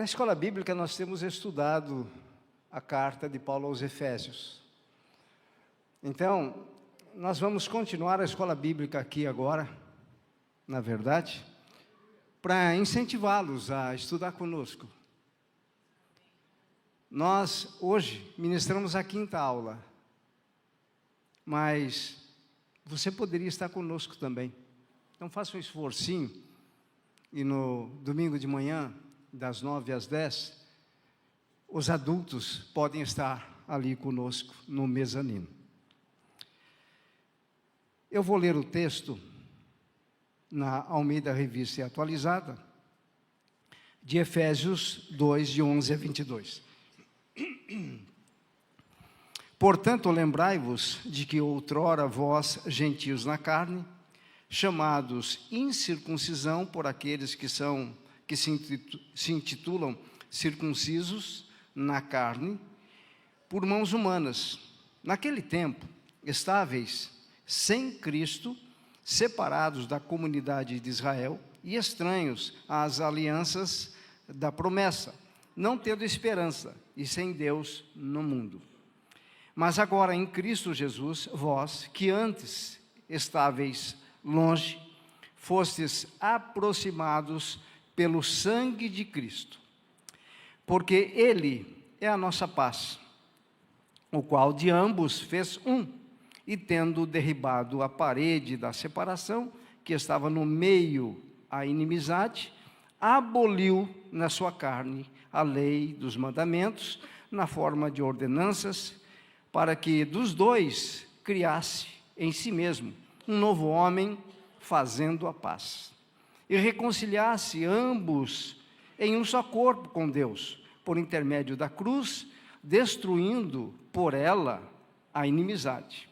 Na escola bíblica nós temos estudado a carta de Paulo aos Efésios. Então, nós vamos continuar a escola bíblica aqui agora, na verdade, para incentivá-los a estudar conosco. Nós, hoje, ministramos a 5ª aula, mas você poderia estar conosco também. Então, faça um esforcinho, e no domingo de manhã, das 9 às 10, os adultos podem estar ali conosco, no mezanino. Eu vou ler o texto na Almeida Revista e Atualizada, de Efésios 2, de 11 a 22. Portanto, lembrai-vos de que outrora vós, gentios na carne, chamados incircuncisão por aqueles que se intitulam circuncisos na carne, por mãos humanas. Naquele tempo, estáveis sem Cristo, separados da comunidade de Israel e estranhos às alianças da promessa, não tendo esperança e sem Deus no mundo. Mas agora em Cristo Jesus, vós, que antes estáveis longe, fostes aproximados pelo sangue de Cristo, porque Ele é a nossa paz, o qual de ambos fez um, e tendo derribado a parede da separação, que estava no meio a inimizade, aboliu na sua carne a lei dos mandamentos, na forma de ordenanças, para que dos dois criasse em si mesmo um novo homem, fazendo a paz, e reconciliasse ambos em um só corpo com Deus, por intermédio da cruz, destruindo por ela a inimizade.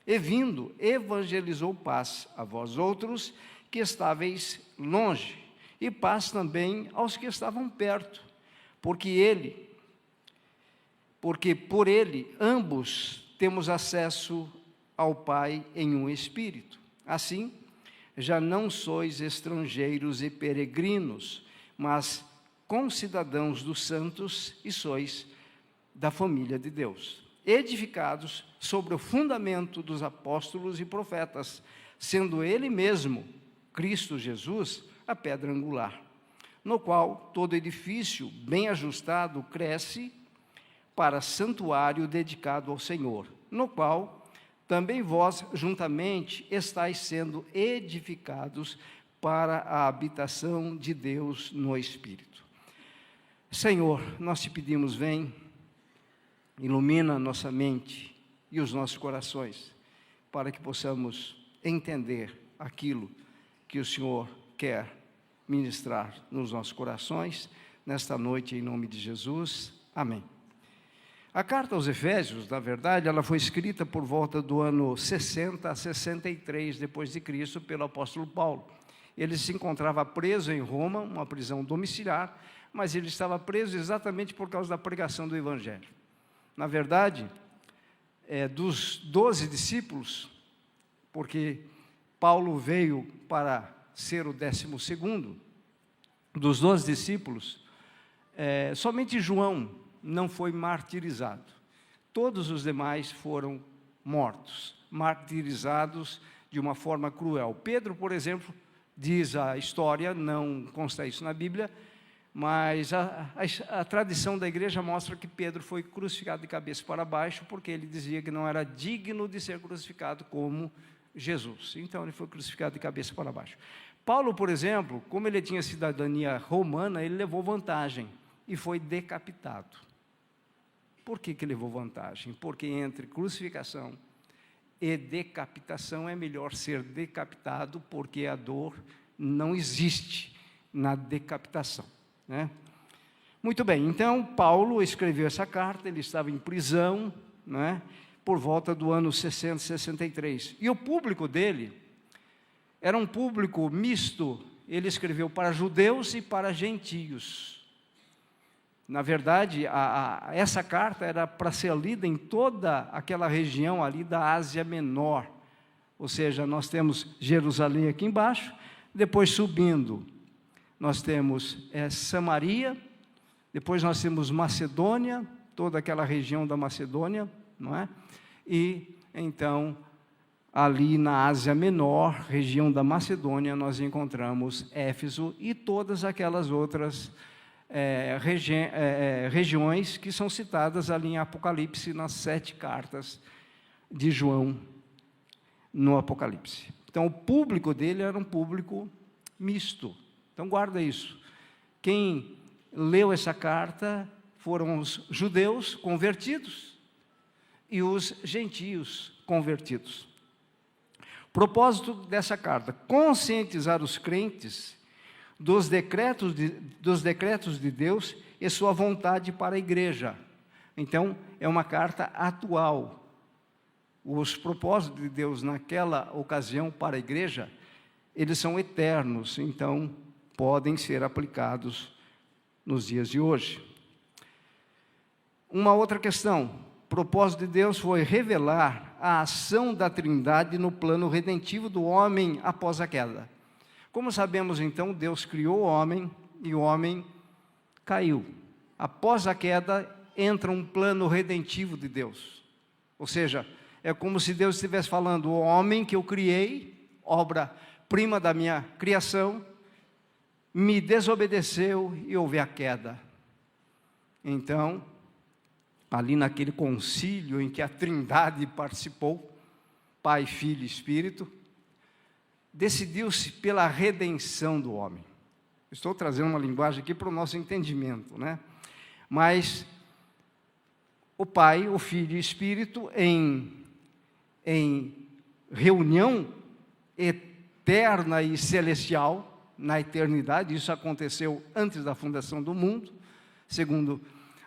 E vindo, evangelizou paz a vós outros, que estáveis longe, e paz também aos que estavam perto, porque por ele ambos temos acesso ao Pai em um Espírito. Assim, já não sois estrangeiros e peregrinos, mas concidadãos dos santos, e sois da família de Deus, edificados sobre o fundamento dos apóstolos e profetas, sendo Ele mesmo, Cristo Jesus, a pedra angular, no qual todo edifício bem ajustado cresce para santuário dedicado ao Senhor, no qual também vós juntamente estáis sendo edificados para a habitação de Deus no Espírito. Senhor, nós te pedimos, vem, ilumina nossa mente e os nossos corações, para que possamos entender aquilo que o Senhor quer ministrar nos nossos corações, nesta noite, em nome de Jesus. Amém. A carta aos Efésios, na verdade, ela foi escrita por volta do ano 60 a 63 depois de Cristo pelo apóstolo Paulo. Ele se encontrava preso em Roma, uma prisão domiciliar, mas ele estava preso exatamente por causa da pregação do Evangelho. Na verdade, dos 12 discípulos, porque Paulo veio para ser o 12º, dos 12 discípulos, somente João não foi martirizado. Todos os demais foram mortos, martirizados de uma forma cruel. Pedro, por exemplo, diz a história, não consta isso na Bíblia, mas a tradição da igreja mostra que Pedro foi crucificado de cabeça para baixo, porque ele dizia que não era digno de ser crucificado como Jesus. Então, ele foi crucificado de cabeça para baixo. Paulo, por exemplo, como ele tinha cidadania romana, ele levou vantagem e foi decapitado. Por que levou vantagem? Porque entre crucificação e decapitação é melhor ser decapitado, porque a dor não existe na decapitação, né? Muito bem, então Paulo escreveu essa carta, ele estava em prisão, né, por volta do ano 60, 63. E o público dele era um público misto, ele escreveu para judeus e para gentios. Na verdade, essa carta era para ser lida em toda aquela região ali da Ásia Menor. Ou seja, nós temos Jerusalém aqui embaixo, depois subindo, nós temos Samaria, Depois nós temos Macedônia, toda aquela região da Macedônia, não é? E então, ali na Ásia Menor, região da Macedônia, nós encontramos Éfeso e todas aquelas outras regiões que são citadas ali em Apocalipse, nas 7 cartas de João no Apocalipse. Então, o público dele era um público misto. Então, guarda isso. Quem leu essa carta foram os judeus convertidos e os gentios convertidos. Propósito dessa carta: conscientizar os crentes dos decretos de Deus e sua vontade para a igreja. Então, é uma carta atual. Os propósitos de Deus naquela ocasião para a igreja, eles são eternos, então podem ser aplicados nos dias de hoje. Uma outra questão: o propósito de Deus foi revelar a ação da Trindade no plano redentivo do homem após a queda. Como sabemos, então, Deus criou o homem e o homem caiu. Após a queda, entra um plano redentivo de Deus. Ou seja, é como se Deus estivesse falando: o homem que eu criei, obra-prima da minha criação, me desobedeceu e houve a queda. Então, ali naquele concílio em que a Trindade participou, Pai, Filho e Espírito, decidiu-se pela redenção do homem. Estou trazendo uma linguagem aqui para o nosso entendimento, né? Mas o Pai, o Filho e o Espírito, em reunião eterna e celestial, na eternidade, isso aconteceu antes da fundação do mundo, segundo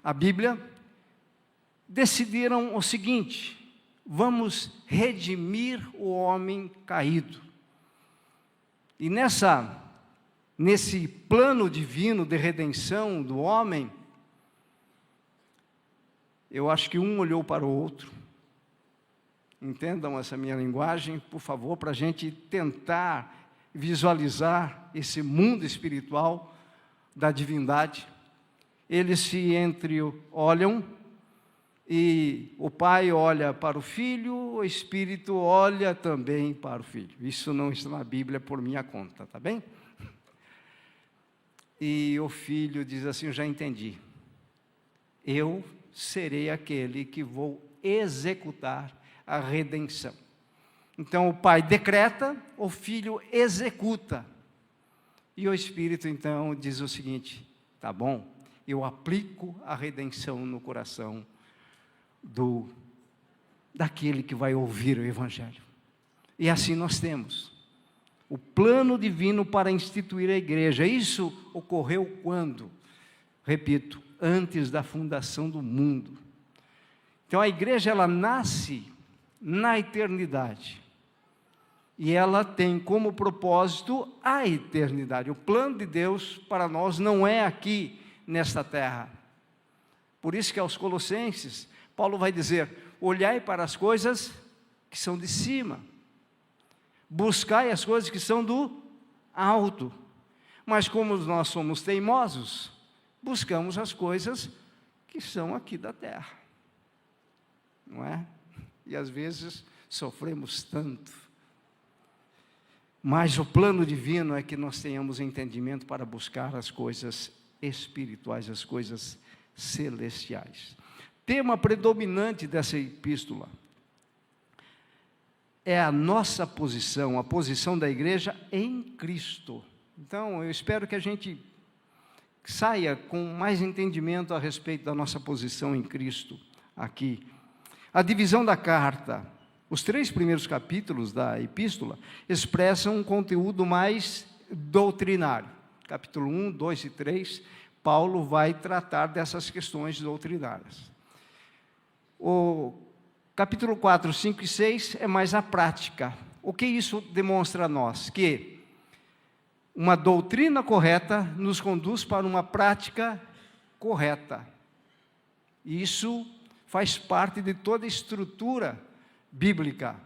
a Bíblia, decidiram o seguinte: vamos redimir o homem caído. E nesse plano divino de redenção do homem, eu acho que um olhou para o outro. Entendam essa minha linguagem, por favor, para a gente tentar visualizar esse mundo espiritual da divindade. Eles se olham, e o Pai olha para o Filho, o Espírito olha também para o Filho. Isso não está na Bíblia por minha conta, tá bem? E o Filho diz assim: eu já entendi. Eu serei aquele que vou executar a redenção. Então o Pai decreta, o Filho executa. E o Espírito então diz o seguinte: tá bom, eu aplico a redenção no coração daquele que vai ouvir o Evangelho. E assim nós temos o plano divino para instituir a igreja. Isso ocorreu quando? Repito, antes da fundação do mundo. Então a igreja, ela nasce na eternidade. E ela tem como propósito a eternidade. O plano de Deus para nós não é aqui nesta terra. Por isso que aos Colossenses, Paulo vai dizer: olhai para as coisas que são de cima, buscai as coisas que são do alto. Mas como nós somos teimosos, buscamos as coisas que são aqui da terra, não é? E às vezes sofremos tanto. Mas o plano divino é que nós tenhamos entendimento para buscar as coisas espirituais, as coisas celestiais. Tema predominante dessa epístola é a nossa posição, a posição da igreja em Cristo. Então, eu espero que a gente saia com mais entendimento a respeito da nossa posição em Cristo aqui. A divisão da carta, os 3 primeiros capítulos da epístola expressam um conteúdo mais doutrinário. Capítulo 1, 2 e 3, Paulo vai tratar dessas questões doutrinárias. O capítulo 4, 5 e 6 é mais a prática. O que isso demonstra a nós? Que uma doutrina correta nos conduz para uma prática correta. Isso faz parte de toda a estrutura bíblica.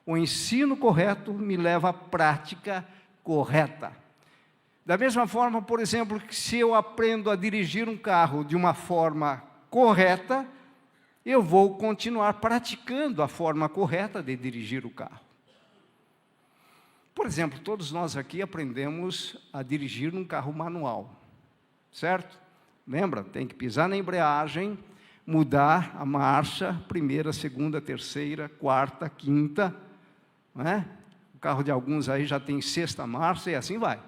O ensino correto me leva à prática correta. Da mesma forma, por exemplo, que se eu aprendo a dirigir um carro de uma forma correta, eu vou continuar praticando a forma correta de dirigir o carro. Por exemplo, todos nós aqui aprendemos a dirigir um carro manual, certo? Lembra? Tem que pisar na embreagem, mudar a marcha, primeira, segunda, terceira, quarta, quinta, não é? O carro de alguns aí já tem sexta marcha e assim vai.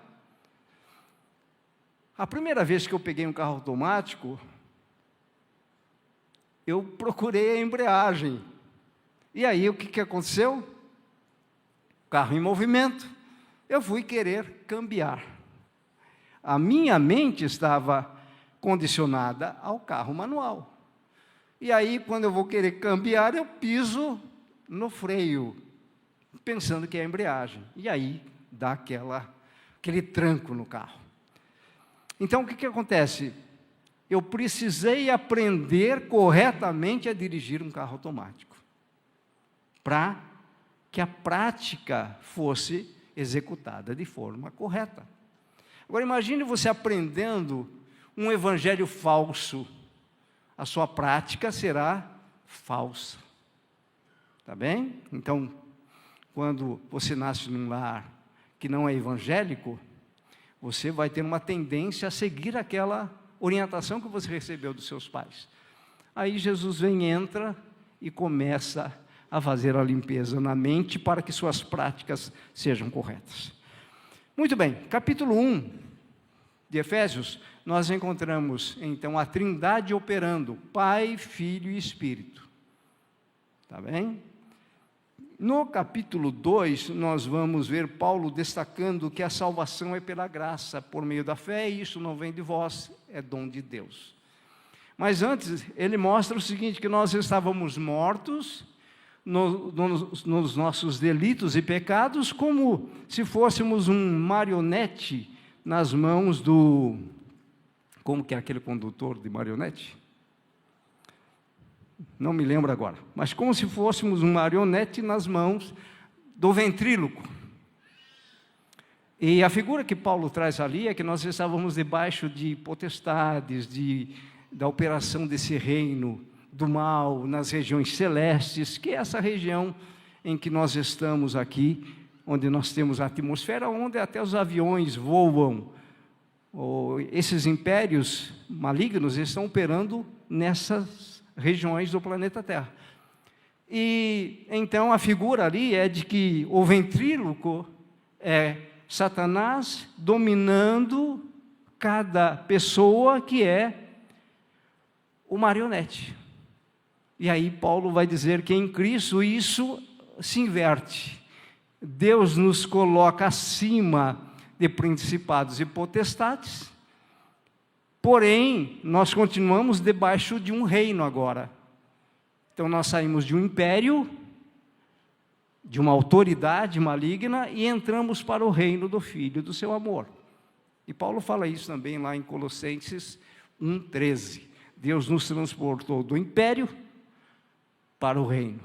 A primeira vez que eu peguei um carro automático, eu procurei a embreagem. E aí, o que aconteceu? O carro em movimento. Eu fui querer cambiar. A minha mente estava condicionada ao carro manual. E aí, quando eu vou querer cambiar, eu piso no freio, pensando que é a embreagem. E aí, dá aquele tranco no carro. Então, o que acontece? Eu precisei aprender corretamente a dirigir um carro automático, para que a prática fosse executada de forma correta. Agora, imagine você aprendendo um evangelho falso, a sua prática será falsa. Tá bem? Então, quando você nasce num lar que não é evangélico, você vai ter uma tendência a seguir aquela orientação que você recebeu dos seus pais. Aí Jesus entra e começa a fazer a limpeza na mente para que suas práticas sejam corretas. Muito bem, capítulo 1 de Efésios, nós encontramos então a Trindade operando, Pai, Filho e Espírito. Tá bem? No capítulo 2, nós vamos ver Paulo destacando que a salvação é pela graça, por meio da fé, e isso não vem de vós, é dom de Deus. Mas antes, ele mostra o seguinte, que nós estávamos mortos nos nossos delitos e pecados, como se fôssemos um marionete nas mãos do... Como que é aquele condutor de marionete? Não me lembro agora, mas como se fôssemos um marionete nas mãos do ventríloco. E a figura que Paulo traz ali é que nós estávamos debaixo de potestades, da operação desse reino do mal, nas regiões celestes, que é essa região em que nós estamos aqui, onde nós temos a atmosfera, onde até os aviões voam. Esses impérios malignos estão operando nessas regiões do planeta Terra. E então a figura ali é de que o ventríloco é Satanás dominando cada pessoa que é o marionete. E aí Paulo vai dizer que em Cristo isso se inverte. Deus nos coloca acima de principados e potestades, porém, nós continuamos debaixo de um reino agora. Então, nós saímos de um império, de uma autoridade maligna, e entramos para o reino do Filho do seu amor. E Paulo fala isso também lá em Colossenses 1,13. Deus nos transportou do império para o reino.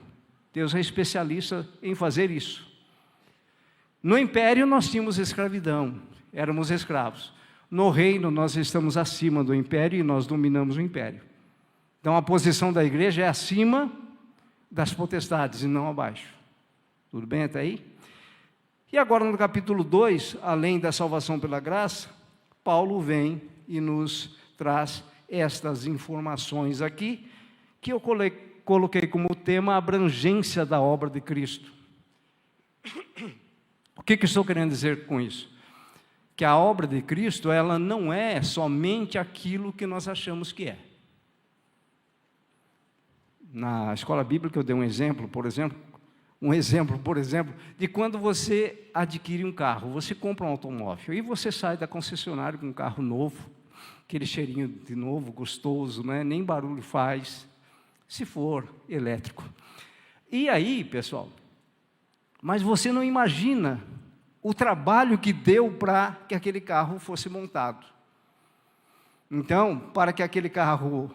Deus é especialista em fazer isso. No império nós tínhamos escravidão, éramos escravos. No reino nós estamos acima do império e nós dominamos o império. Então a posição da igreja é acima das potestades e não abaixo. Tudo bem até aí? E agora no capítulo 2, além da salvação pela graça, Paulo vem e nos traz estas informações aqui, que eu coloquei como tema a abrangência da obra de Cristo. O que estou querendo dizer com isso? Que a obra de Cristo, ela não é somente aquilo que nós achamos que é. Na escola bíblica eu dei um exemplo, por exemplo, de quando você adquire um carro, você compra um automóvel, e você sai da concessionária com um carro novo, aquele cheirinho de novo, gostoso, né? Nem barulho faz, se for elétrico. E aí, pessoal, mas você não imagina o trabalho que deu para que aquele carro fosse montado. Então, para que aquele carro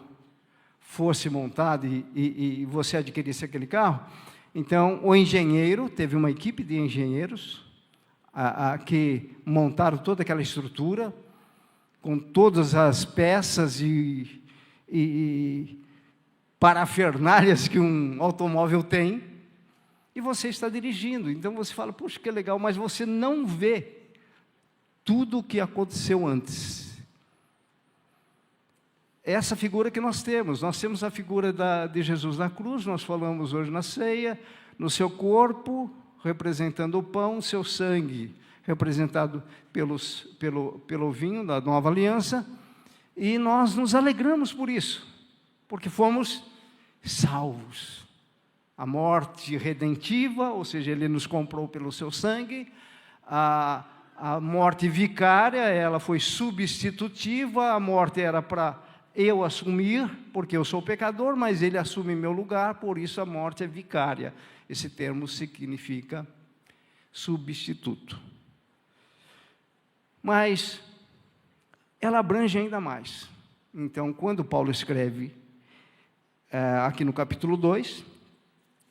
fosse montado e você adquirisse aquele carro, então o engenheiro, teve uma equipe de engenheiros, que montaram toda aquela estrutura, com todas as peças e parafernálias que um automóvel tem, e você está dirigindo. Então você fala, puxa, que legal, mas você não vê tudo o que aconteceu antes. Essa figura que nós temos a figura de Jesus na cruz, nós falamos hoje na ceia, no seu corpo, representando o pão, seu sangue, representado pelo vinho da nova aliança, e nós nos alegramos por isso, porque fomos salvos. A morte redentiva, ou seja, Ele nos comprou pelo seu sangue, a morte vicária, ela foi substitutiva, a morte era para eu assumir, porque eu sou pecador, mas Ele assume meu lugar, por isso a morte é vicária. Esse termo significa substituto. Mas ela abrange ainda mais. Então, quando Paulo escreve, aqui no capítulo 2,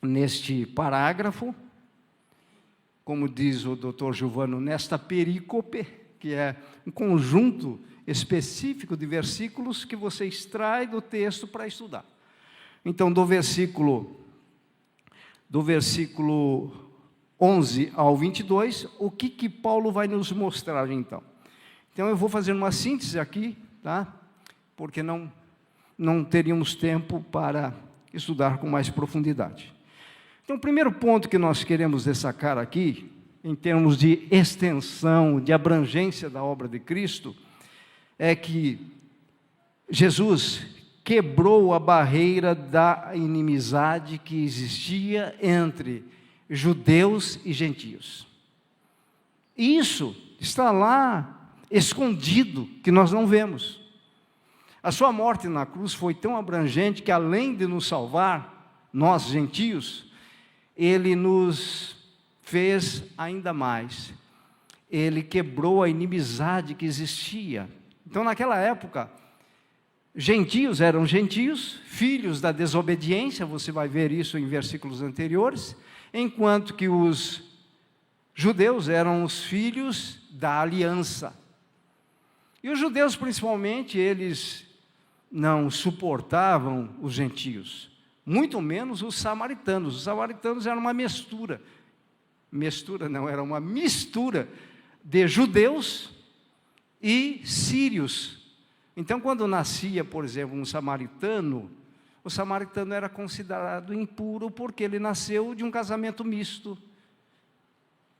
neste parágrafo, como diz o Dr. Giovano, nesta perícope, que é um conjunto específico de versículos que você extrai do texto para estudar. Então, do versículo 11 ao 22, o que Paulo vai nos mostrar, então? Então, eu vou fazer uma síntese aqui, tá? Porque não teríamos tempo para estudar com mais profundidade. Então, o primeiro ponto que nós queremos destacar aqui, em termos de extensão, de abrangência da obra de Cristo, é que Jesus quebrou a barreira da inimizade que existia entre judeus e gentios. Isso está lá escondido, que nós não vemos. A sua morte na cruz foi tão abrangente que, além de nos salvar, nós gentios, Ele nos fez ainda mais. Ele quebrou a inimizade que existia. Então, naquela época, gentios eram gentios, filhos da desobediência, você vai ver isso em versículos anteriores, enquanto que os judeus eram os filhos da aliança. E os judeus, principalmente, eles não suportavam os gentios, muito menos os samaritanos. Os samaritanos eram uma mistura era uma mistura de judeus e sírios. Então, quando nascia, por exemplo, um samaritano, o samaritano era considerado impuro porque ele nasceu de um casamento misto.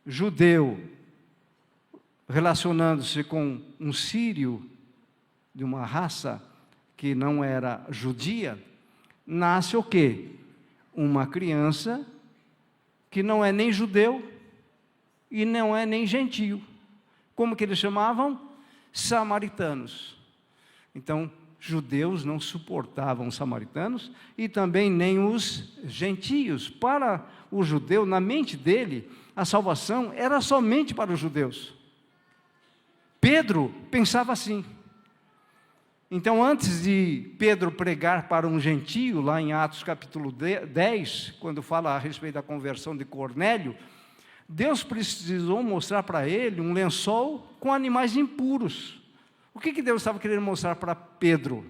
Judeu, relacionando-se com um sírio, de uma raça que não era judia, nasce o quê? Uma criança que não é nem judeu e não é nem gentio. Como que eles chamavam? Samaritanos. Então, judeus não suportavam os samaritanos e também nem os gentios. Para o judeu, na mente dele, a salvação era somente para os judeus. Pedro pensava assim. Então, antes de Pedro pregar para um gentio, lá em Atos capítulo 10, quando fala a respeito da conversão de Cornélio, Deus precisou mostrar para ele um lençol com animais impuros. O que Deus estava querendo mostrar para Pedro?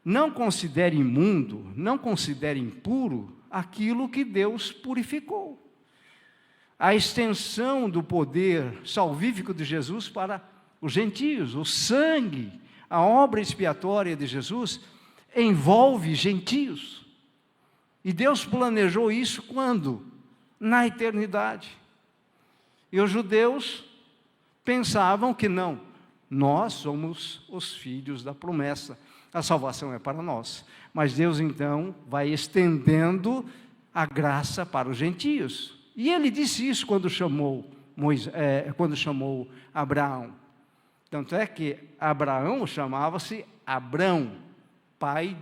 Não considere imundo, não considere impuro aquilo que Deus purificou. A extensão do poder salvífico de Jesus para os gentios, o sangue, a obra expiatória de Jesus envolve gentios. E Deus planejou isso quando? Na eternidade. E os judeus pensavam que não, nós somos os filhos da promessa, a salvação é para nós. Mas Deus então vai estendendo a graça para os gentios. E Ele disse isso quando chamou Abraão. Tanto é que Abraão chamava-se Abrão, pai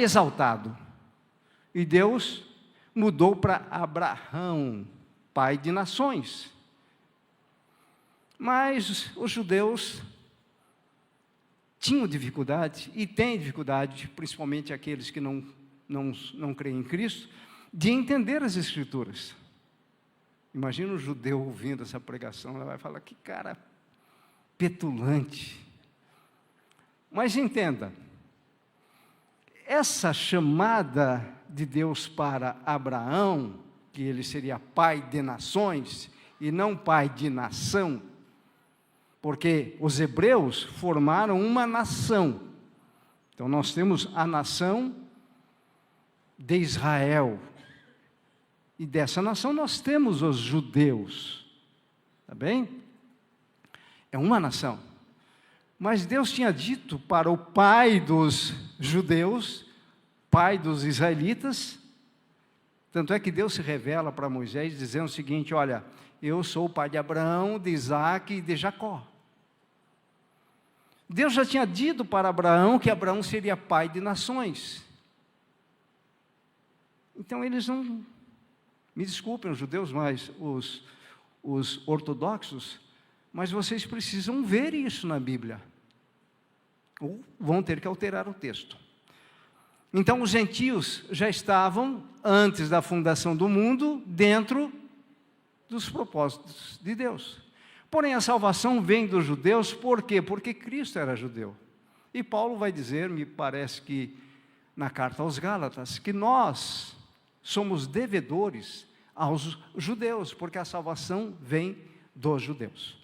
exaltado. E Deus mudou para Abraão, pai de nações. Mas os judeus tinham dificuldade, e têm dificuldade, principalmente aqueles que não creem em Cristo, de entender as Escrituras. Imagina um judeu ouvindo essa pregação, ela vai falar, que cara petulante. Mas entenda, essa chamada de Deus para Abraão, que ele seria pai de nações e não pai de nação, porque os hebreus formaram uma nação. Então nós temos a nação de Israel, e dessa nação nós temos os judeus, tá bem? É uma nação. Mas Deus tinha dito para o pai dos judeus, pai dos israelitas, tanto é que Deus se revela para Moisés dizendo o seguinte, olha, eu sou o pai de Abraão, de Isaac e de Jacó. Deus já tinha dito para Abraão que Abraão seria pai de nações. Então eles não, me desculpem os judeus, mas os ortodoxos, mas vocês precisam ver isso na Bíblia. Ou vão ter que alterar o texto. Então os gentios já estavam, antes da fundação do mundo, dentro dos propósitos de Deus. Porém, a salvação vem dos judeus, por quê? Porque Cristo era judeu. E Paulo vai dizer, me parece que na carta aos Gálatas, que nós somos devedores aos judeus, porque a salvação vem dos judeus.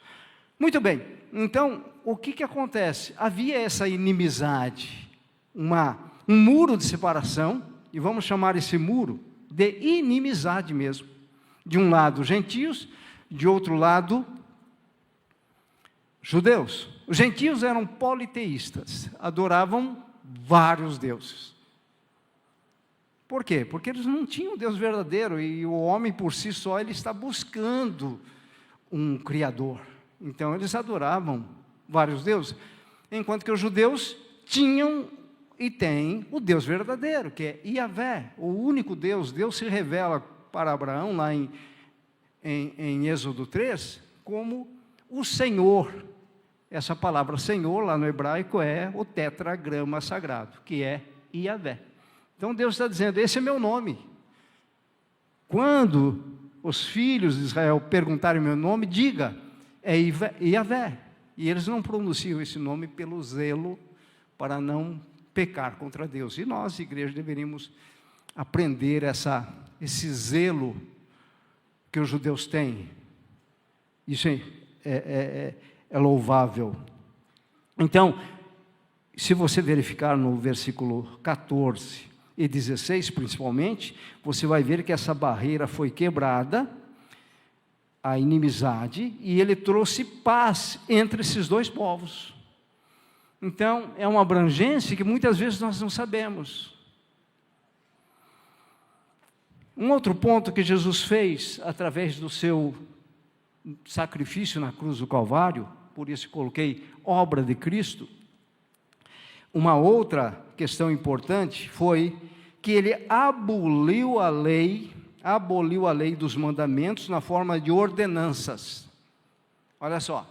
Muito bem, então, o que acontece? Havia essa inimizade, um muro de separação, e vamos chamar esse muro de inimizade mesmo. De um lado, gentios, de outro lado, judeus. Os gentios eram politeístas, adoravam vários deuses. Por quê? Porque eles não tinham um Deus verdadeiro, e o homem por si só, ele está buscando um Criador. Então eles adoravam vários deuses, enquanto que os judeus tinham e têm o Deus verdadeiro, que é Yahvé, o único Deus. Deus se revela para Abraão, lá em Êxodo 3, como o Senhor. Essa palavra Senhor, lá no hebraico, é o tetragrama sagrado, que é Yahvé. Então Deus está dizendo, esse é meu nome. Quando os filhos de Israel perguntarem meu nome, diga, é Yahvé. E eles não pronunciam esse nome pelo zelo, para não pecar contra Deus. E nós, igreja, deveríamos aprender esse zelo que os judeus têm. Isso é louvável. Então, se você verificar no versículo 14 e 16, principalmente, você vai ver que essa barreira foi quebrada, a inimizade, e ele trouxe paz entre esses dois povos. Então, é uma abrangência que muitas vezes nós não sabemos. Um outro ponto que Jesus fez, através do seu sacrifício na cruz do Calvário, por isso coloquei obra de Cristo, uma outra questão importante foi que ele aboliu a lei dos mandamentos na forma de ordenanças. Olha só,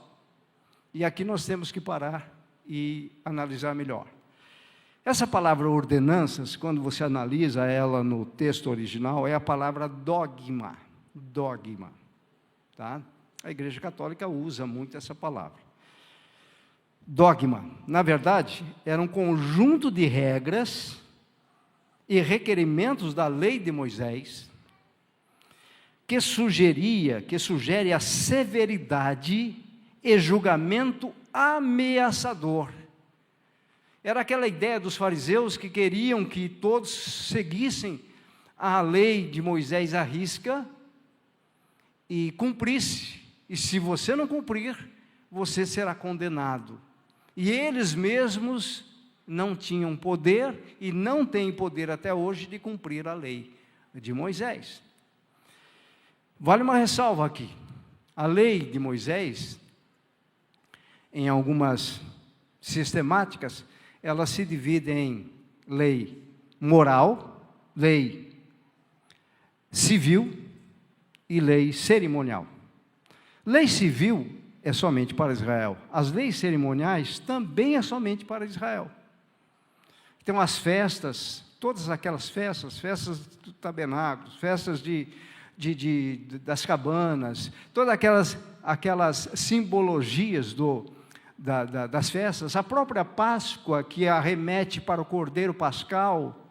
e aqui nós temos que parar e analisar melhor. Essa palavra ordenanças, quando você analisa ela no texto original, é a palavra dogma, tá? A Igreja Católica usa muito essa palavra. Dogma, na verdade, era um conjunto de regras e requerimentos da lei de Moisés, que sugere a severidade e julgamento ameaçador. Era aquela ideia dos fariseus que queriam que todos seguissem a lei de Moisés à risca e cumprisse. E se você não cumprir, você será condenado. E eles mesmos não tinham poder e não têm poder até hoje de cumprir a lei de Moisés. Vale uma ressalva aqui. A lei de Moisés, em algumas sistemáticas, ela se divide em lei moral, lei civil e lei cerimonial. Lei civil é somente para Israel. As leis cerimoniais também é somente para Israel. Então as festas, todas aquelas festas do tabernáculo, festas de das cabanas, todas aquelas simbologias das festas, a própria Páscoa, que arremete para o Cordeiro Pascal,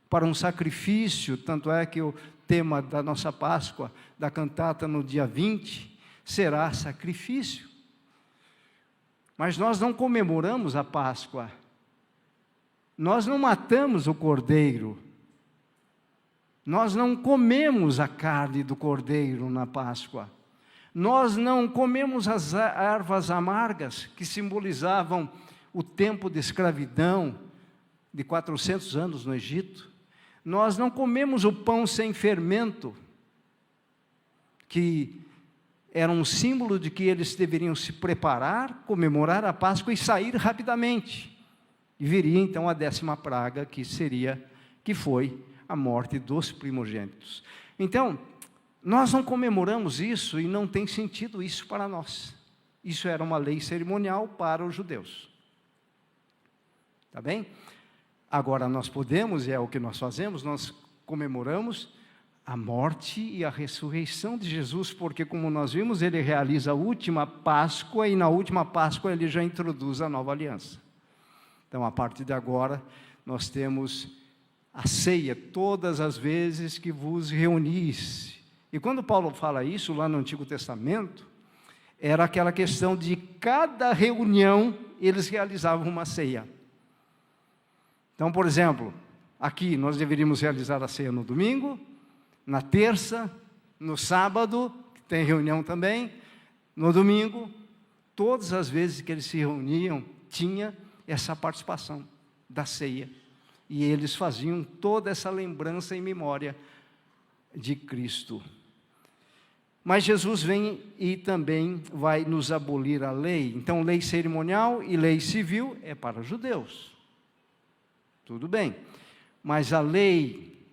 para um sacrifício, tanto é que o tema da nossa Páscoa, da cantata no dia 20, será sacrifício. Mas nós não comemoramos a Páscoa, nós não matamos o Cordeiro, nós não comemos a carne do Cordeiro na Páscoa, nós não comemos as ervas amargas que simbolizavam o tempo de escravidão de 400 anos no Egito, nós não comemos o pão sem fermento, que era um símbolo de que eles deveriam se preparar, comemorar a Páscoa e sair rapidamente. E viria então a 10ª praga, que foi a morte dos primogênitos. Então, nós não comemoramos isso e não tem sentido isso para nós. Isso era uma lei cerimonial para os judeus. Tá bem? Agora nós podemos, e é o que nós fazemos, nós comemoramos a morte e a ressurreição de Jesus, porque, como nós vimos, ele realiza a última Páscoa, e na última Páscoa ele já introduz a nova aliança. Então, a partir de agora, nós temos a ceia todas as vezes que vos reunis. E quando Paulo fala isso, lá no Antigo Testamento, era aquela questão de cada reunião, eles realizavam uma ceia. Então, por exemplo, aqui nós deveríamos realizar a ceia no domingo, na terça, no sábado, que tem reunião também, no domingo, todas as vezes que eles se reuniam, tinha essa participação da ceia. E eles faziam toda essa lembrança em memória de Cristo. Mas Jesus vem e também vai nos abolir a lei. Então, lei cerimonial e lei civil é para os judeus. Tudo bem. Mas a lei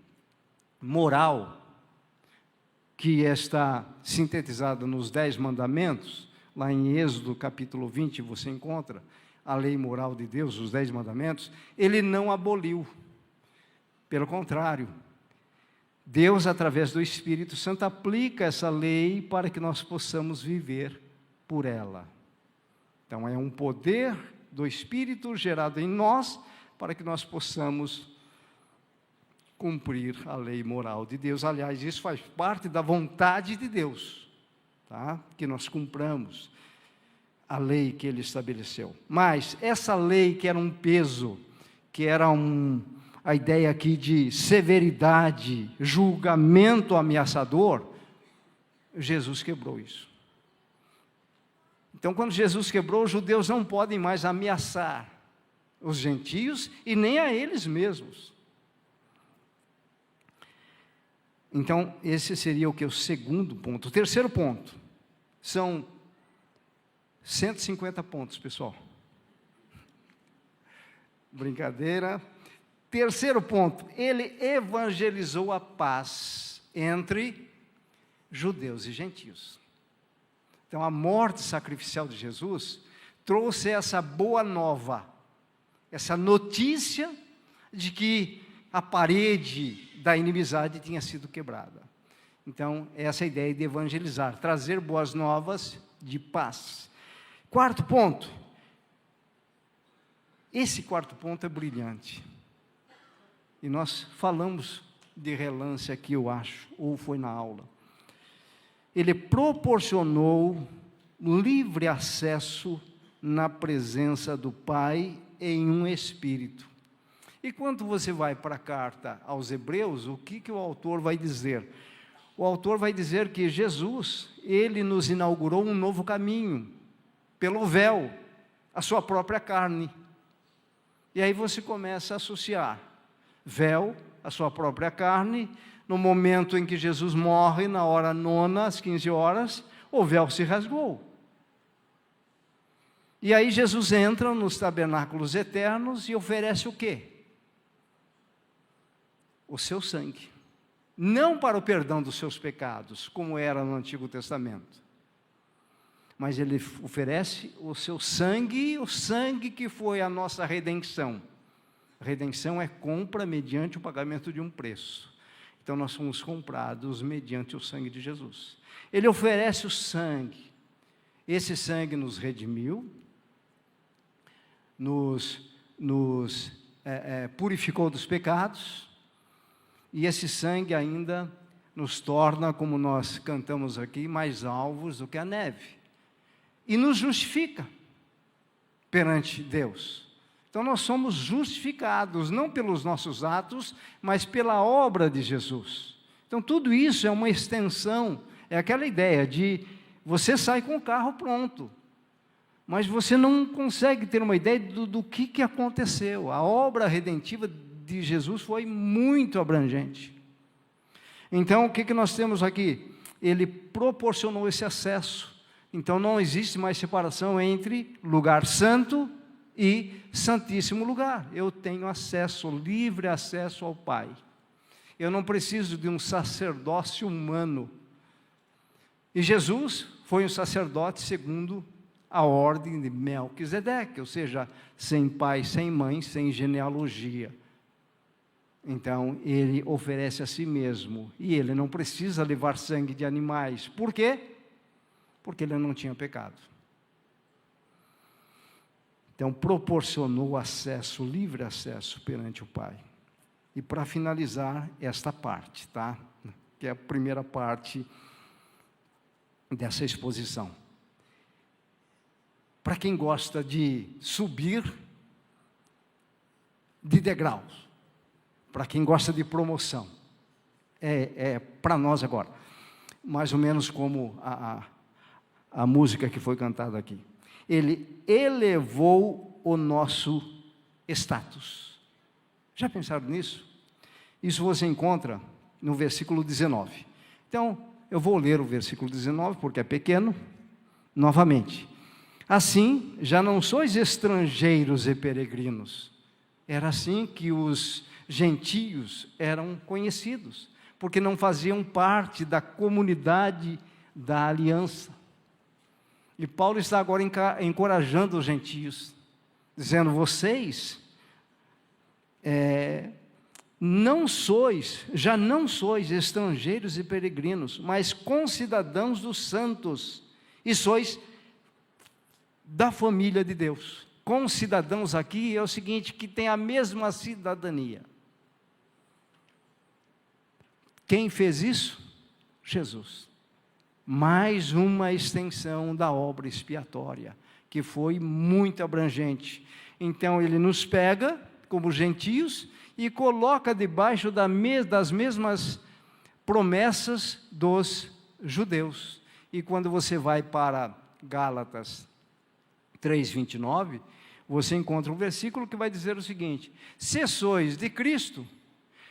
moral, que está sintetizada nos 10 mandamentos, lá em Êxodo capítulo 20, você encontra a lei moral de Deus, os 10 mandamentos, ele não aboliu. Pelo contrário, Deus, através do Espírito Santo, aplica essa lei para que nós possamos viver por ela. Então, é um poder do Espírito gerado em nós, para que nós possamos cumprir a lei moral de Deus. Aliás, isso faz parte da vontade de Deus, tá? Que nós cumpramos a lei que Ele estabeleceu. Mas essa lei que era um peso, que era a ideia aqui de severidade, julgamento ameaçador, Jesus quebrou isso. Então, quando Jesus quebrou, os judeus não podem mais ameaçar os gentios e nem a eles mesmos. Então, esse seria o segundo ponto. O terceiro ponto, são 150 pontos, pessoal. Brincadeira. Terceiro ponto, ele evangelizou a paz entre judeus e gentios. Então, a morte sacrificial de Jesus trouxe essa boa nova, essa notícia de que a parede da inimizade tinha sido quebrada. Então, essa é a ideia de evangelizar, trazer boas novas de paz. Quarto ponto. Esse quarto ponto é brilhante. E nós falamos de relance aqui, eu acho, ou foi na aula. Ele proporcionou livre acesso na presença do Pai em um Espírito. E quando você vai para a carta aos Hebreus, o que o autor vai dizer? O autor vai dizer que Jesus, ele nos inaugurou um novo caminho, pelo véu, a sua própria carne. E aí você começa a associar véu, a sua própria carne, no momento em que Jesus morre, na hora 9, às 15 horas, o véu se rasgou. E aí Jesus entra nos tabernáculos eternos e oferece o quê? O seu sangue. Não para o perdão dos seus pecados, como era no Antigo Testamento, mas ele oferece o seu sangue, o sangue que foi a nossa redenção. Redenção é compra mediante o pagamento de um preço. Então nós somos comprados mediante o sangue de Jesus. Ele oferece o sangue. Esse sangue nos redimiu, nos purificou dos pecados, e esse sangue ainda nos torna, como nós cantamos aqui, mais alvos do que a neve, e nos justifica perante Deus. Então nós somos justificados, não pelos nossos atos, mas pela obra de Jesus. Então tudo isso é uma extensão, é aquela ideia de você sai com o carro pronto, mas você não consegue ter uma ideia do que aconteceu. A obra redentiva de Jesus foi muito abrangente. Então, o que nós temos aqui? Ele proporcionou esse acesso. Então, não existe mais separação entre lugar santo e santíssimo lugar. Eu tenho acesso, livre acesso ao Pai. Eu não preciso de um sacerdócio humano. E Jesus foi um sacerdote segundo a ordem de Melquisedeque, ou seja, sem pai, sem mãe, sem genealogia. Então, ele oferece a si mesmo, e ele não precisa levar sangue de animais. Por quê? Porque ele não tinha pecado. Então, proporcionou acesso, livre acesso perante o Pai. E para finalizar esta parte, tá? Que é a primeira parte dessa exposição. Para quem gosta de subir de degraus, para quem gosta de promoção, para nós agora, mais ou menos como a música que foi cantada aqui. Ele elevou o nosso status. Já pensaram nisso? Isso você encontra no versículo 19. Então, eu vou ler o versículo 19, porque é pequeno, novamente. Assim, já não sois estrangeiros e peregrinos. Era assim que os gentios eram conhecidos, porque não faziam parte da comunidade da aliança. E Paulo está agora encorajando os gentios, dizendo: vocês já não sois estrangeiros e peregrinos, mas concidadãos dos santos, e sois da família de Deus. Concidadãos aqui é o seguinte, que tem a mesma cidadania. Quem fez isso? Jesus. Mais uma extensão da obra expiatória, que foi muito abrangente. Então ele nos pega como gentios e coloca debaixo das mesmas promessas dos judeus. E quando você vai para Gálatas 3:29, você encontra um versículo que vai dizer o seguinte: se sois de Cristo,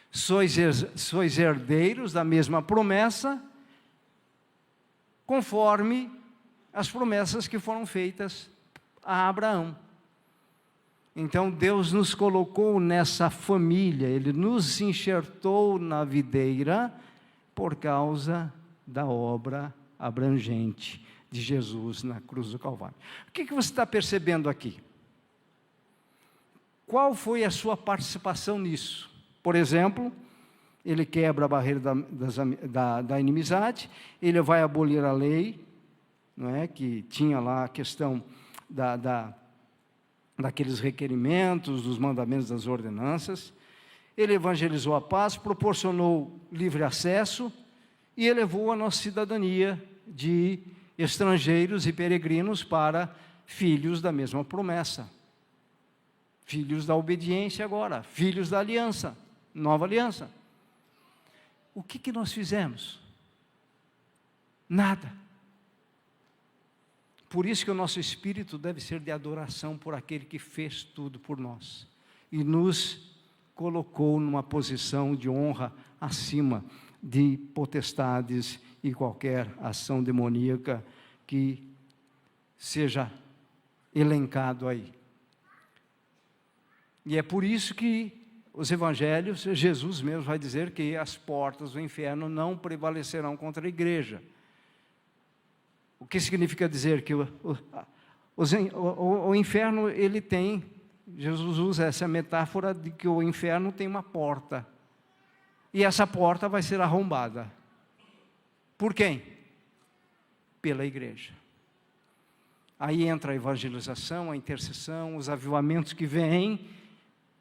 sois herdeiros da mesma promessa, conforme as promessas que foram feitas a Abraão. Então Deus nos colocou nessa família, Ele nos enxertou na videira por causa da obra abrangente de Jesus na cruz do Calvário. O que você está percebendo aqui? Qual foi a sua participação nisso? Por exemplo, ele quebra a barreira da inimizade, ele vai abolir a lei, não é? Que tinha lá a questão daqueles requerimentos, dos mandamentos, das ordenanças. Ele evangelizou a paz, proporcionou livre acesso e elevou a nossa cidadania de estrangeiros e peregrinos para filhos da mesma promessa. Filhos da obediência agora, filhos da aliança, nova aliança. O que nós fizemos? Nada. Por isso que o nosso espírito deve ser de adoração por aquele que fez tudo por nós e nos colocou numa posição de honra acima de potestades e qualquer ação demoníaca que seja elencado aí. E é por isso que os evangelhos, Jesus mesmo vai dizer que as portas do inferno não prevalecerão contra a igreja. O que significa dizer que o inferno, ele tem, Jesus usa essa metáfora de que o inferno tem uma porta. E essa porta vai ser arrombada. Por quem? Pela igreja. Aí entra a evangelização, a intercessão, os avivamentos que vêm,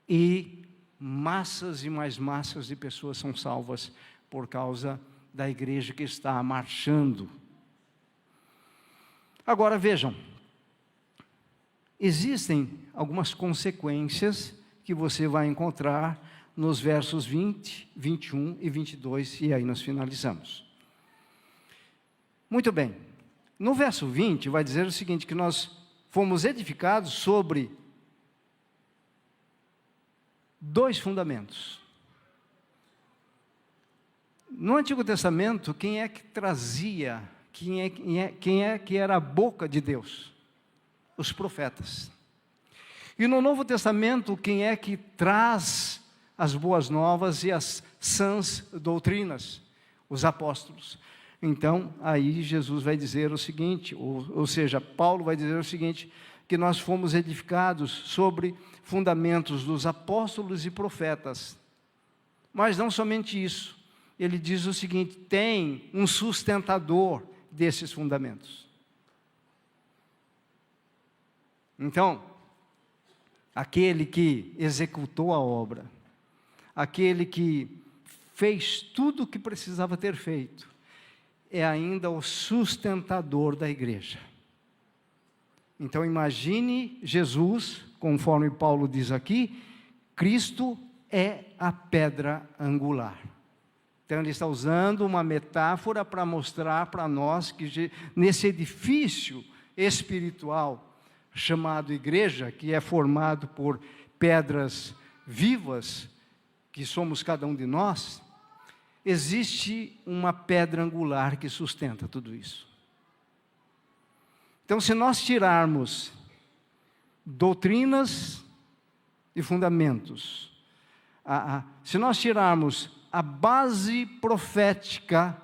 e massas e mais massas de pessoas são salvas por causa da igreja que está marchando. Agora vejam, existem algumas consequências que você vai encontrar nos versos 20, 21 e 22, e aí nós finalizamos. Muito bem, no verso 20 vai dizer o seguinte, que nós fomos edificados sobre 2 fundamentos. No Antigo Testamento, quem é que trazia, quem é que era a boca de Deus? Os profetas. E no Novo Testamento, quem é que traz as boas novas e as sãs doutrinas? Os apóstolos. Então, aí Jesus vai dizer o seguinte, ou seja, Paulo vai dizer o seguinte, que nós fomos edificados sobre fundamentos dos apóstolos e profetas. Mas não somente isso. Ele diz o seguinte, tem um sustentador desses fundamentos. Então, aquele que executou a obra, aquele que fez tudo o que precisava ter feito, é ainda o sustentador da igreja. Então imagine Jesus, conforme Paulo diz aqui, Cristo é a pedra angular. Então ele está usando uma metáfora para mostrar para nós que nesse edifício espiritual chamado igreja, que é formado por pedras vivas, que somos cada um de nós, existe uma pedra angular que sustenta tudo isso. Então, se nós tirarmos doutrinas e fundamentos, se nós tirarmos a base profética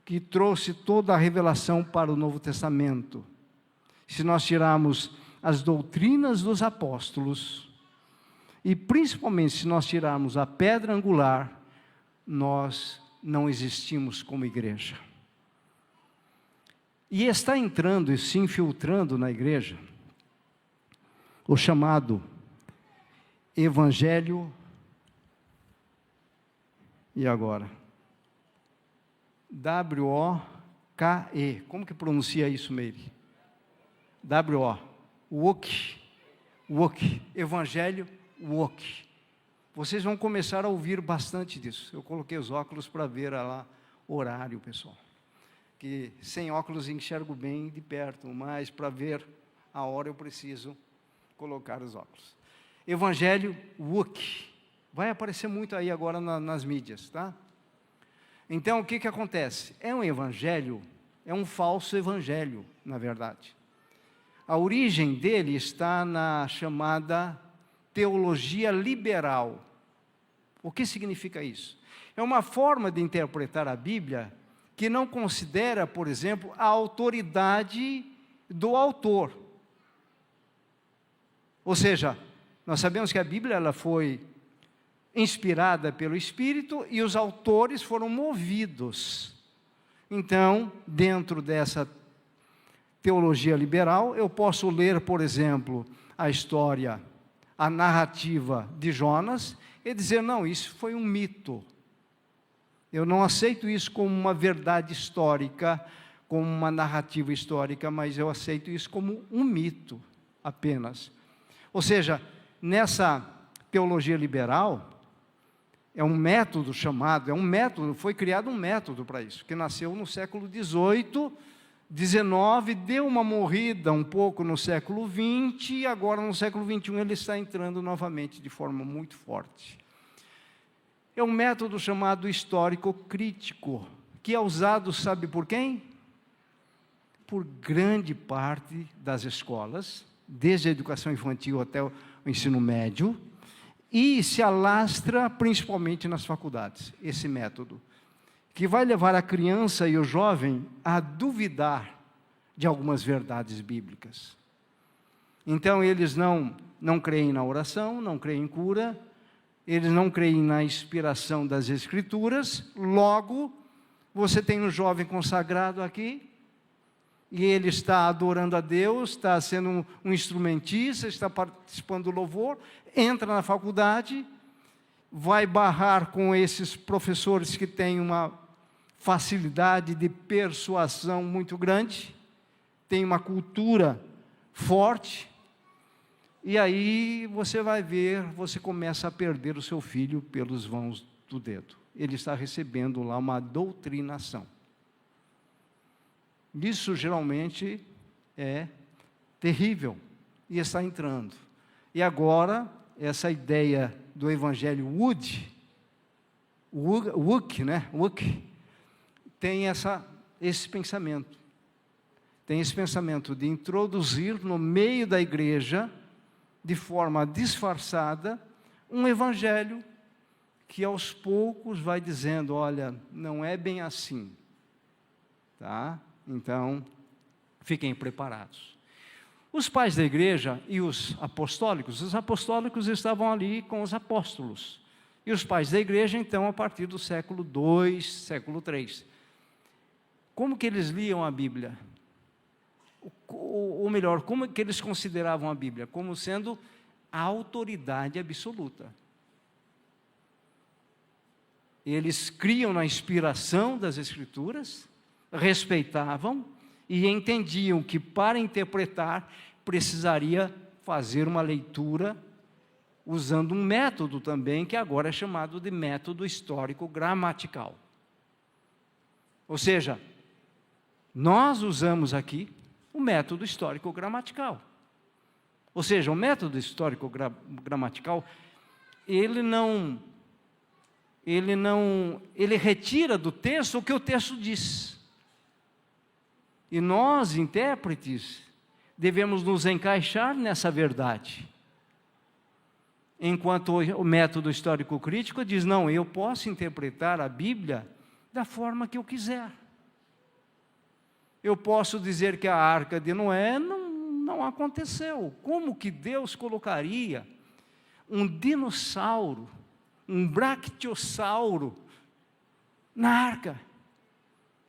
que trouxe toda a revelação para o Novo Testamento, se nós tirarmos as doutrinas dos apóstolos, e principalmente se nós tirarmos a pedra angular, nós não existimos como igreja. E está entrando e se infiltrando na igreja o chamado Evangelho, e agora? W-O-K-E. Como que pronuncia isso, Meire? W-O. Woke. Evangelho, woke. Vocês vão começar a ouvir bastante disso. Eu coloquei os óculos para ver lá o horário, pessoal. Que sem óculos enxergo bem de perto, mas para ver a hora eu preciso colocar os óculos. Evangelho, woke. Vai aparecer muito aí agora nas mídias, tá? Então, o que acontece? É um evangelho, é um falso evangelho, na verdade. A origem dele está na chamada teologia liberal. O que significa isso? É uma forma de interpretar a Bíblia que não considera, por exemplo, a autoridade do autor. Ou seja, nós sabemos que a Bíblia ela foi inspirada pelo Espírito e os autores foram movidos. Então, dentro dessa teologia liberal, eu posso ler, por exemplo, a história, a narrativa de Jonas e dizer, não, isso foi um mito. Eu não aceito isso como uma verdade histórica, como uma narrativa histórica, mas eu aceito isso como um mito apenas. Ou seja, nessa teologia liberal, é um método chamado, foi criado um método para isso, que nasceu no século XVIII, XIX, deu uma morrida um pouco no século XX, e agora no século XXI ele está entrando novamente de forma muito forte. É um método chamado histórico-crítico, que é usado, sabe por quem? Por grande parte das escolas, desde a educação infantil até o ensino médio, e se alastra principalmente nas faculdades, esse método, que vai levar a criança e o jovem a duvidar de algumas verdades bíblicas. Então, eles não creem na oração, não creem em cura, eles não creem na inspiração das Escrituras. Logo, você tem um jovem consagrado aqui, e ele está adorando a Deus, está sendo um instrumentista, está participando do louvor, entra na faculdade, vai barrar com esses professores que têm uma facilidade de persuasão muito grande, tem uma cultura forte, e aí você vai ver, você começa a perder o seu filho pelos vãos do dedo. Ele está recebendo lá uma doutrinação. Isso geralmente é terrível, e está entrando. E agora, essa ideia do evangelho Wook, tem esse pensamento. Tem esse pensamento de introduzir no meio da igreja, de forma disfarçada, um evangelho que aos poucos vai dizendo, olha, não é bem assim, tá? Então, fiquem preparados. Os pais da igreja e os apostólicos estavam ali com os apóstolos. E os pais da igreja, então, a partir do século II, século III. Como que eles liam a Bíblia? Ou melhor, como que eles consideravam a Bíblia? Como sendo a autoridade absoluta. Eles criam na inspiração das Escrituras, respeitavam e entendiam que para interpretar precisaria fazer uma leitura usando um método também que agora é chamado de método histórico gramatical. Ou seja, nós usamos aqui o método histórico gramatical. Ou seja, o método histórico gramatical, ele retira do texto o que o texto diz. E nós, intérpretes, devemos nos encaixar nessa verdade. Enquanto o método histórico-crítico diz, não, eu posso interpretar a Bíblia da forma que eu quiser. Eu posso dizer que a Arca de Noé não aconteceu. Como que Deus colocaria um dinossauro, um bractiosauro, na arca?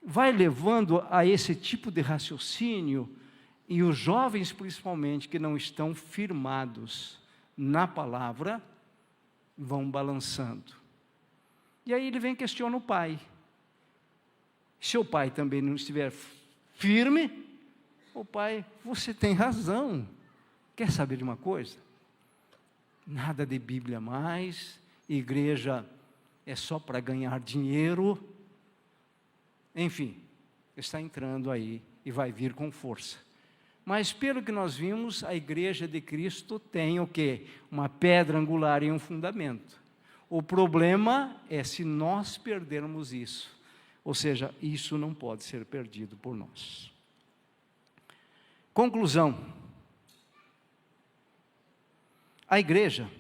Vai levando a esse tipo de raciocínio, e os jovens principalmente, que não estão firmados na palavra, vão balançando. E aí ele vem e questiona o pai. Se o pai também não estiver firme, o pai, você tem razão. Quer saber de uma coisa? Nada de Bíblia mais, igreja é só para ganhar dinheiro. Enfim, está entrando aí e vai vir com força. Mas pelo que nós vimos, a igreja de Cristo tem o quê? Uma pedra angular e um fundamento. O problema é se nós perdermos isso. Ou seja, isso não pode ser perdido por nós. Conclusão. A igreja,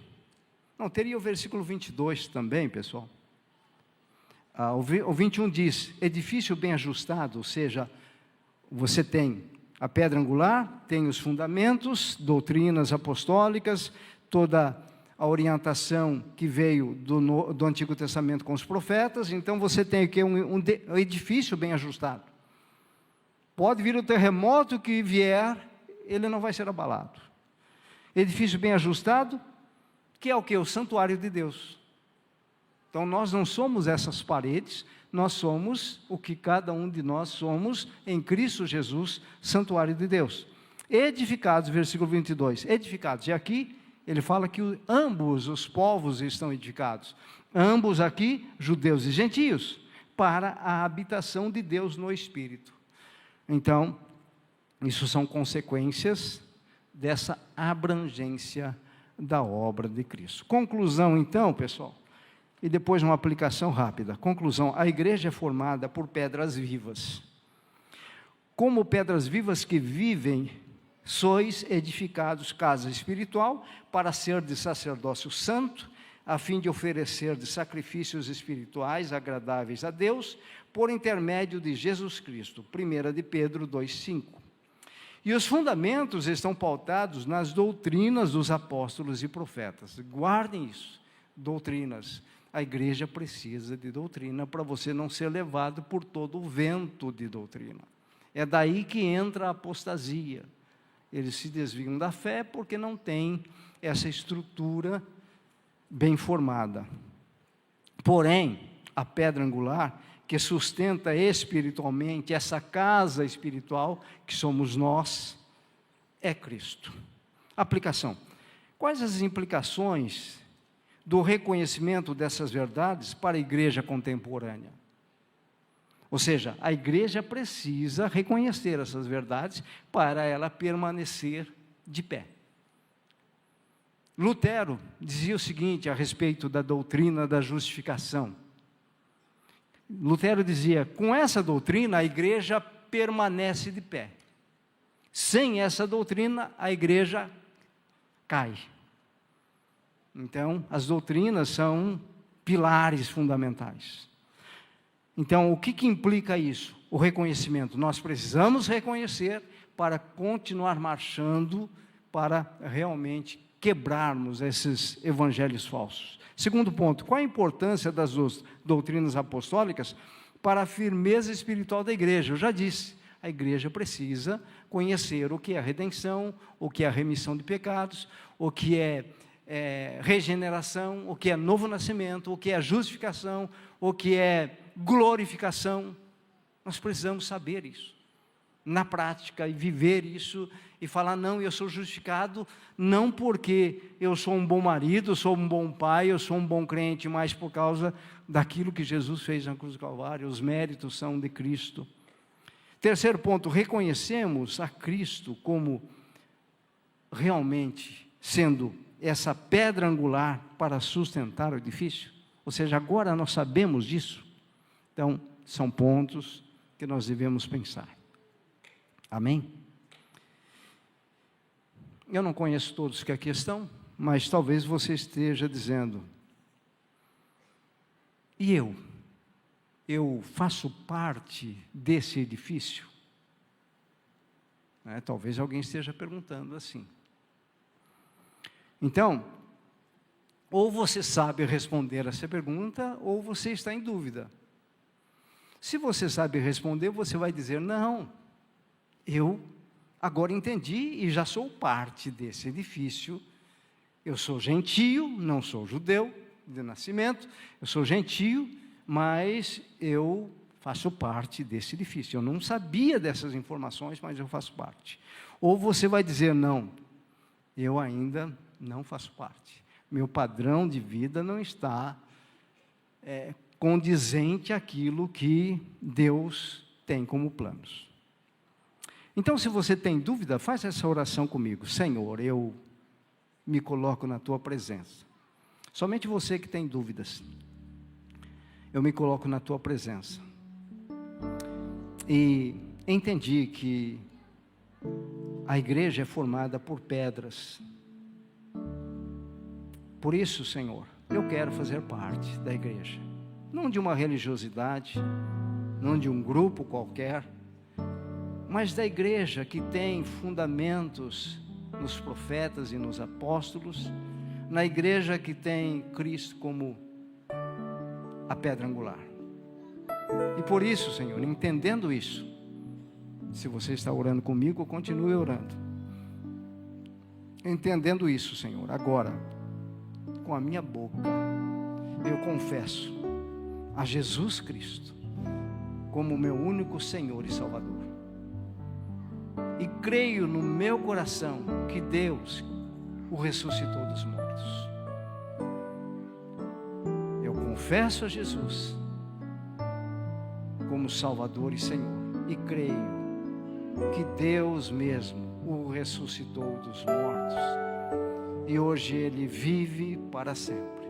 não, teria o versículo 22 também, pessoal. O 21 diz, edifício bem ajustado, ou seja, você tem a pedra angular, tem os fundamentos, doutrinas apostólicas, toda a orientação que veio do Antigo Testamento com os profetas. Então você tem aqui um edifício bem ajustado. Pode vir o terremoto que vier, ele não vai ser abalado. Edifício bem ajustado, que é o que? O santuário de Deus. Então nós não somos essas paredes, nós somos o que cada um de nós somos em Cristo Jesus, santuário de Deus. Edificados, versículo 22, edificados. E aqui ele fala que ambos os povos estão edificados. Ambos aqui, judeus e gentios, para a habitação de Deus no Espírito. Então, isso são consequências dessa abrangência da obra de Cristo. Conclusão então, pessoal, e depois uma aplicação rápida. Conclusão, a igreja é formada por pedras vivas. Como pedras vivas que vivem, sois edificados casa espiritual para ser de sacerdócio santo, a fim de oferecer de sacrifícios espirituais agradáveis a Deus, por intermédio de Jesus Cristo. 1 de Pedro 2,5. E os fundamentos estão pautados nas doutrinas dos apóstolos e profetas. Guardem isso. doutrinas. A igreja precisa de doutrina para você não ser levado por todo o vento de doutrina. É daí que entra a apostasia. Eles se desviam da fé porque não têm essa estrutura bem formada. Porém, a pedra angular que sustenta espiritualmente essa casa espiritual que somos nós, é Cristo. Aplicação. Quais as implicações do reconhecimento dessas verdades para a igreja contemporânea? Ou seja, a igreja precisa reconhecer essas verdades para ela permanecer de pé. Lutero dizia o seguinte a respeito da doutrina da justificação. Lutero dizia: com essa doutrina a igreja permanece de pé. Sem essa doutrina a igreja cai. Então, as doutrinas são pilares fundamentais. Então, o que implica isso? O reconhecimento. Nós precisamos reconhecer para continuar marchando, para realmente quebrarmos esses evangelhos falsos. Segundo ponto, qual a importância das doutrinas apostólicas para a firmeza espiritual da igreja? Eu já disse, a igreja precisa conhecer o que é a redenção, o que é a remissão de pecados, o que é regeneração, o que é novo nascimento, o que é justificação, o que é glorificação. Nós precisamos saber isso na prática e viver isso e falar: não, eu sou justificado não porque eu sou um bom marido, eu sou um bom pai, eu sou um bom crente, mas por causa daquilo que Jesus fez na cruz do Calvário. Os méritos são de Cristo. Terceiro ponto, reconhecemos a Cristo como realmente sendo essa pedra angular para sustentar o edifício. Ou seja, agora nós sabemos disso. Então, são pontos que nós devemos pensar. Amém? Eu não conheço todos que aqui estão, mas talvez você esteja dizendo: e eu? Eu faço parte desse edifício? Talvez alguém esteja perguntando assim. Então, ou você sabe responder essa pergunta, ou você está em dúvida. Se você sabe responder, você vai dizer: não, eu agora entendi e já sou parte desse edifício. Eu sou gentio, não sou judeu de nascimento, eu sou gentio, mas eu faço parte desse edifício. Eu não sabia dessas informações, mas eu faço parte. Ou você vai dizer: não, eu ainda não faço parte. Meu padrão de vida não está condizente àquilo que Deus tem como planos. Então, se você tem dúvida, faz essa oração comigo: Senhor, eu me coloco na Tua presença. Somente você que tem dúvidas. Eu me coloco na Tua presença. E entendi que a igreja é formada por pedras. Por isso, Senhor, eu quero fazer parte da igreja. Não de uma religiosidade, não de um grupo qualquer, mas da igreja que tem fundamentos nos profetas e nos apóstolos, na igreja que tem Cristo como a pedra angular. E por isso, Senhor, entendendo isso, se você está orando comigo, continue orando. Entendendo isso, Senhor, agora, com a minha boca, eu confesso a Jesus Cristo como meu único Senhor e Salvador. E creio no meu coração que Deus o ressuscitou dos mortos. Eu confesso a Jesus como Salvador e Senhor. E creio que Deus mesmo o ressuscitou dos mortos. E hoje Ele vive para sempre.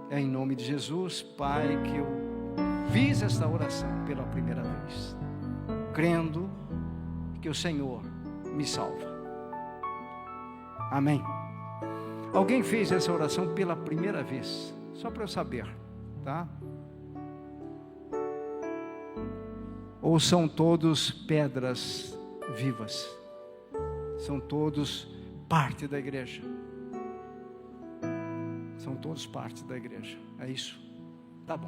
É em nome de Jesus, Pai, que eu fiz esta oração pela primeira vez, crendo que o Senhor me salva. Amém. Alguém fez essa oração pela primeira vez? Só para eu saber, tá? Ou são todos pedras vivas? São todos parte da igreja? São todos parte da igreja, é isso? Tá bom.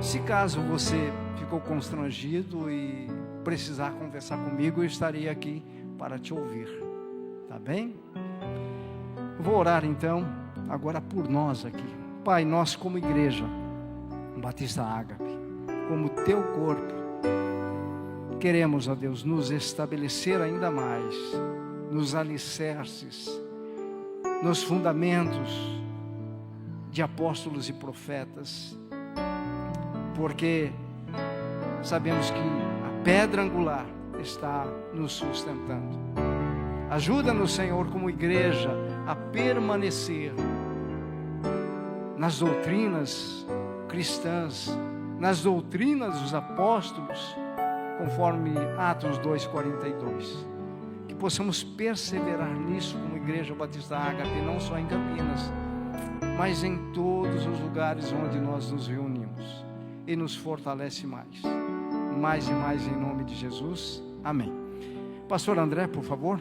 Se caso você ficou constrangido e precisar conversar comigo, eu estarei aqui para te ouvir, tá bem? Vou orar então, agora por nós aqui. Pai, nós como igreja Batista Ágape, como teu corpo, queremos, ó Deus, nos estabelecer ainda mais nos alicerces, nos fundamentos de apóstolos e profetas, porque sabemos que a pedra angular está nos sustentando. Ajuda-nos, Senhor, como igreja, a permanecer nas doutrinas cristãs, nas doutrinas dos apóstolos, conforme Atos 2:42. Que possamos perseverar nisso como Igreja Batista Ágape, não só em Campinas, mas em todos os lugares onde nós nos reunimos. E nos fortalece mais e mais em nome de Jesus. Amém. Pastor André, por favor.